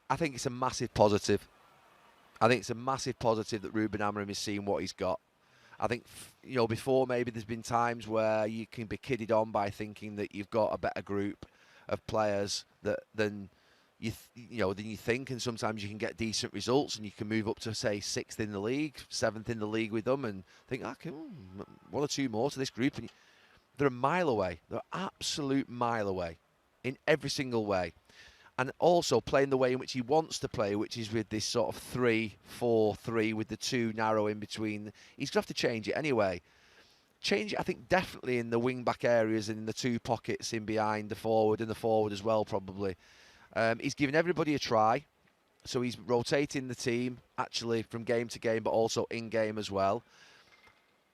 I think it's a massive positive. I think it's a massive positive that Ruben Amorim is seeing what he's got. I think, before maybe there's been times where you can be kidded on by thinking that you've got a better group of players than you think, and sometimes you can get decent results and you can move up to, say, 6th in the league, 7th in the league with them, and think, okay, one or two more to this group, and they're a mile away. They're an absolute mile away in every single way. And also playing the way in which he wants to play, which is with this sort of 3-4-3 with the two narrow in between. He's going to have to change it anyway. Change it, I think, definitely in the wing-back areas and in the two pockets in behind the forward and the forward as well, probably. He's giving everybody a try. So he's rotating the team, actually, from game to game, but also in-game as well.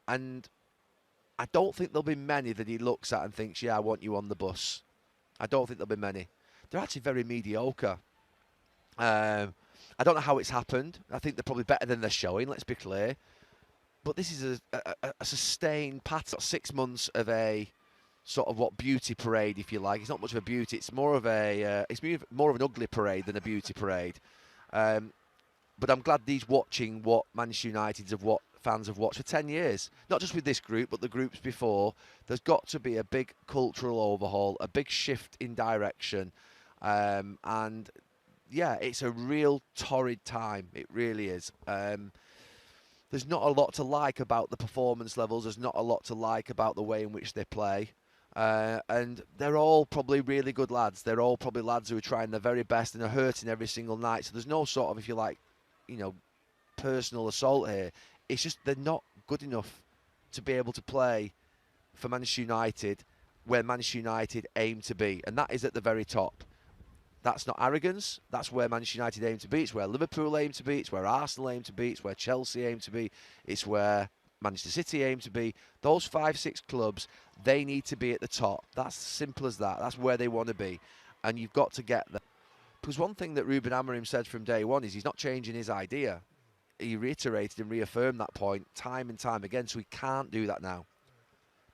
And I don't think there'll be many that he looks at and thinks, yeah, I want you on the bus. I don't think there'll be many. They're actually very mediocre. I don't know how it's happened. I think they're probably better than they're showing, let's be clear. But this is a sustained pattern. 6 months of a sort of beauty parade, if you like. It's not much of a beauty. It's more of more of an ugly parade than a beauty parade. But I'm glad he's watching what Manchester United's what fans have watched for 10 years. Not just with this group, but the groups before. There's got to be a big cultural overhaul, a big shift in direction. And yeah, it's a real torrid time. It really is. There's not a lot to like about the performance levels. There's not a lot to like about the way in which they play. And they're all probably really good lads. They're all probably lads who are trying their very best and are hurting every single night. So there's no sort of, if you like, personal assault here. It's just they're not good enough to be able to play for Manchester United where Manchester United aim to be. And that is at the very top. That's not arrogance. That's where Manchester United aim to be. It's where Liverpool aim to be. It's where Arsenal aim to be. It's where Chelsea aim to be. It's where Manchester City aim to be. Those 5-6 clubs, they need to be at the top. That's simple as that. That's where they want to be. And you've got to get there. Because one thing that Ruben Amorim said from day one is he's not changing his idea. He reiterated and reaffirmed that point time and time again. So he can't do that now.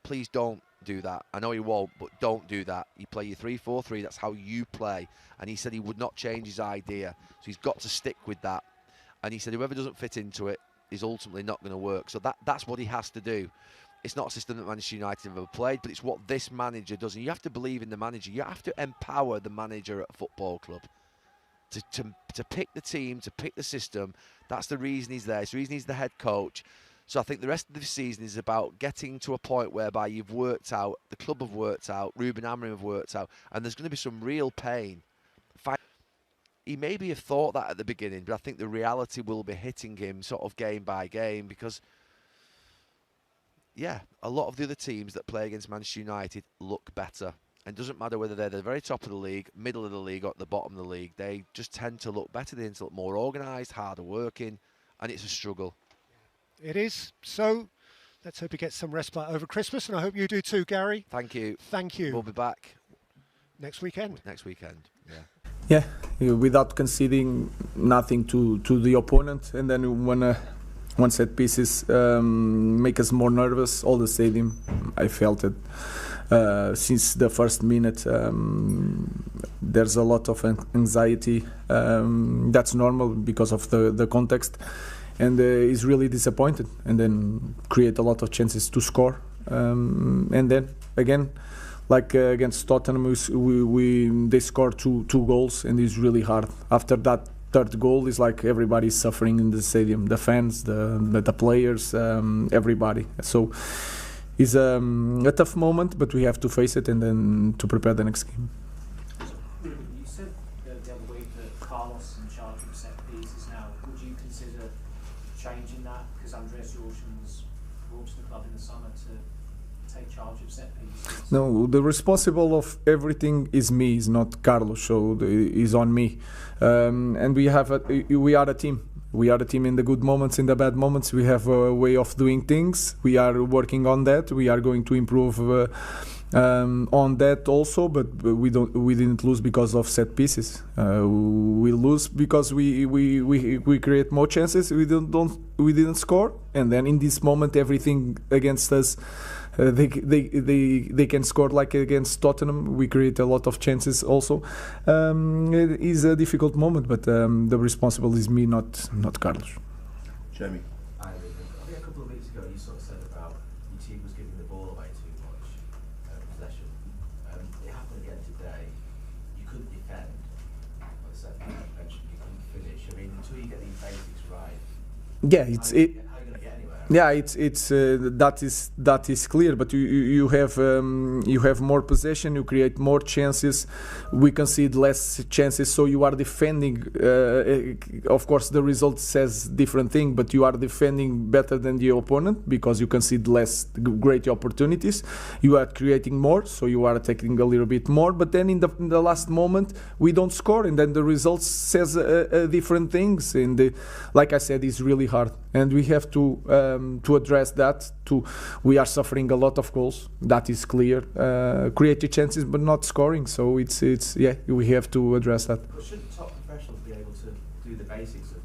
Please don't do that. I know he won't, but don't do that. You play your 3-4-3. That's how you play. And he said he would not change his idea. So he's got to stick with that. And he said whoever doesn't fit into it is ultimately not going to work. So that's what he has to do. It's not a system that Manchester United have ever played, but it's what this manager does. And you have to believe in the manager. You have to empower the manager at a football club to pick the team, to pick the system. That's the reason he's there. It's the reason he's the head coach. So I think the rest of the season is about getting to a point whereby you've worked out, the club have worked out, Ruben Amorim have worked out, and there's going to be some real pain. He maybe have thought that at the beginning, but I think the reality will be hitting him sort of game by game because, yeah, a lot of the other teams that play against Manchester United look better. And it doesn't matter whether they're at the very top of the league, middle of the league, or at the bottom of the league. They just tend to look better. They tend to look more organised, harder working, and it's a struggle. It is. So let's hope he gets some respite over Christmas, and I hope you do too, Gary. Thank you. Thank you. We'll be back next weekend. Next weekend, yeah. Yeah, without conceding nothing to the opponent, and then when one set pieces make us more nervous, all the stadium, I felt it. Since the first minute, there's a lot of anxiety. That's normal because of the context. And is really disappointed, and then create a lot of chances to score. And then again, like against Tottenham, they scored two goals, and it's really hard. After that third goal, it's like everybody's suffering in the stadium, the fans, the players, everybody. So it's a tough moment, but we have to face it and then to prepare the next game. You said the other week that Carlos in charge of set pieces now. Would you consider changing that? Because Andreas Jorgen was brought to the club in the summer to take charge of set pieces. No, the responsible of everything is me, is not Carlos. So is on me, and we are a team. We are a team in the good moments, in the bad moments. We have a way of doing things. We are working on that. We are going to improve on that also. But we didn't lose because of set pieces. We lose because we create more chances. We didn't score, and then in this moment everything against us they can score like against Tottenham. We create a lot of chances also. It is a difficult moment, but the responsible is me, not Carlos. Jamie. Hi, Ruben. I think a couple of weeks ago you sort of said about your team was giving the ball away too much possession. It happened again today. You couldn't defend. Like I said, you mentioned you couldn't finish. I mean, until you get these basics right, Yeah, how are you going to get anywhere? Yeah, that is clear. But you have more possession, you create more chances. We concede less chances, so you are defending. Of course, the result says different thing, but you are defending better than the opponent because you concede less great opportunities. You are creating more, so you are attacking a little bit more. But then in the last moment, we don't score, and then the result says different things. And like I said, it's really hard, and we have to address that. We are suffering a lot of goals. That is clear. Creative chances, but not scoring. So it's we have to address that. But shouldn't top professionals be able to do the basics of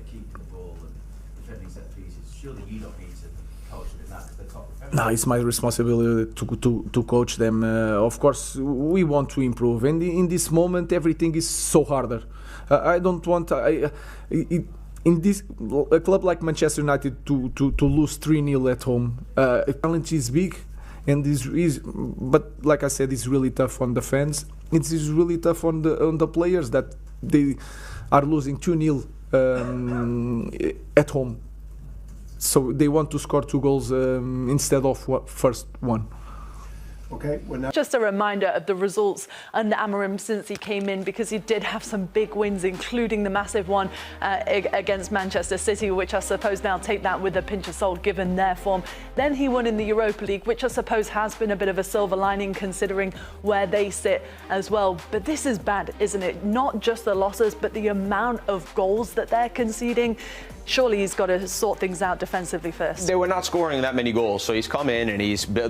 keeping the ball and defending set pieces? Surely you don't need to coach them in that because they're top professionals. No, it's my responsibility to coach them. Of course, we want to improve, and in this moment, everything is so harder. I don't want. In a club like Manchester United to lose 3-0 at home, the challenge is big, and but like I said, it's really tough on the fans. It is really tough on the players that they are losing 2-0 at home, so they want to score 2 goals instead of first one. Okay, we're now. Just a reminder of the results under Amorim since he came in, because he did have some big wins, including the massive one against Manchester City, which I suppose now take that with a pinch of salt given their form. Then he won in the Europa League, which I suppose has been a bit of a silver lining considering where they sit as well. But this is bad, isn't it? Not just the losses, but the amount of goals that they're conceding. Surely he's got to sort things out defensively first. They were not scoring that many goals, so he's come in and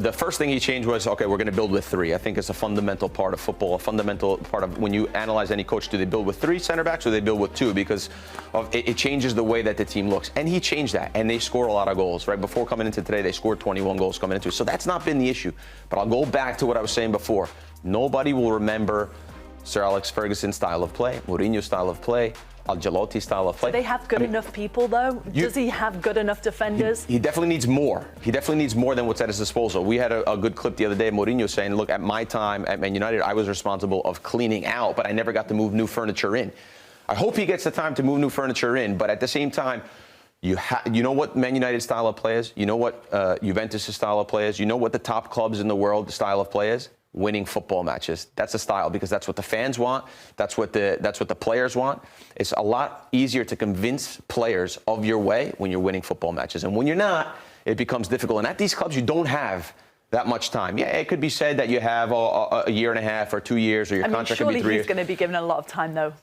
the first thing he changed was, okay, we're going to build with 3. I think it's a fundamental part of football, a fundamental part of when you analyze any coach. Do they build with 3 center backs or they build with 2? Because it changes the way that the team looks. And he changed that, and they score a lot of goals. Right before coming into today, they scored 21 goals coming into it. So that's not been the issue. But I'll go back to what I was saying before. Nobody will remember Sir Alex Ferguson's style of play, Mourinho's style of play, Ancelotti's style of play. Do they have good enough people, though? Does he have good enough defenders? He definitely needs more. He definitely needs more than what's at his disposal. We had a good clip the other day, Mourinho saying, look, at my time at Man United, I was responsible of cleaning out, but I never got to move new furniture in. I hope he gets the time to move new furniture in, but at the same time, you know what Man United's style of play is? You know what Juventus' style of play is? You know what the top clubs in the world, the style of play is? Winning football matches. That's the style, because that's what the fans want. That's what the players want. It's a lot easier to convince players of your way when you're winning football matches. And when you're not, it becomes difficult. And at these clubs, you don't have that much time. Yeah, it could be said that you have a year and a half or 2 years, or your contract could be 3 years. Surely he's going to be given a lot of time, though.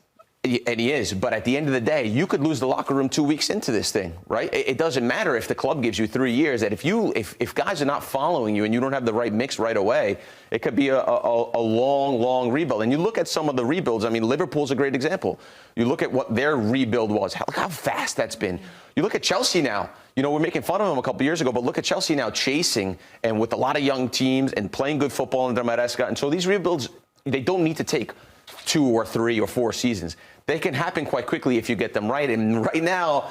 And he is, but at the end of the day, you could lose the locker room 2 weeks into this thing, right? It doesn't matter if the club gives you 3 years. That if guys are not following you and you don't have the right mix right away, it could be a long rebuild. And you look at some of the rebuilds. I mean, Liverpool's a great example. You look at what their rebuild was. Look how fast that's been. You look at Chelsea now. You know, we're making fun of them a couple of years ago, but look at Chelsea now chasing and with a lot of young teams and playing good football under Maresca. And so these rebuilds, they don't need to take 2 or 3 or 4 seasons. They can happen quite quickly if you get them right. And right now,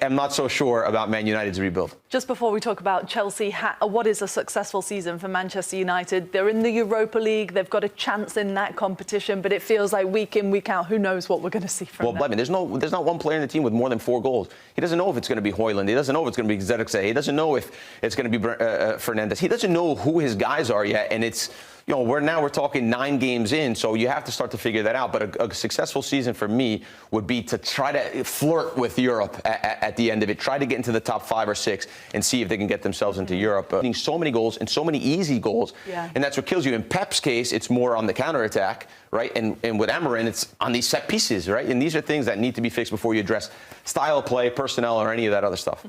I'm not so sure about Man United's rebuild. Just before we talk about Chelsea, what is a successful season for Manchester United? They're in the Europa League. They've got a chance in that competition, but it feels like week in, week out, who knows what we're going to see from them. Well, Bledman, there's not one player in the team with more than 4 goals. He doesn't know if it's going to be Højlund. He doesn't know if it's going to be Zirkzee. He doesn't know if it's going to be Fernandes. He doesn't know who his guys are yet, and it's, you know, we're talking 9 games in, so you have to start to figure that out. But a successful season for me would be to try to flirt with Europe at the end of it. Try to get into the top 5 or 6 and see if they can get themselves into Europe. Getting so many goals and so many easy goals, and that's what kills you. In Pep's case, it's more on the counterattack, right? And with Amorim, it's on these set pieces, right? And these are things that need to be fixed before you address style of play, personnel, or any of that other stuff.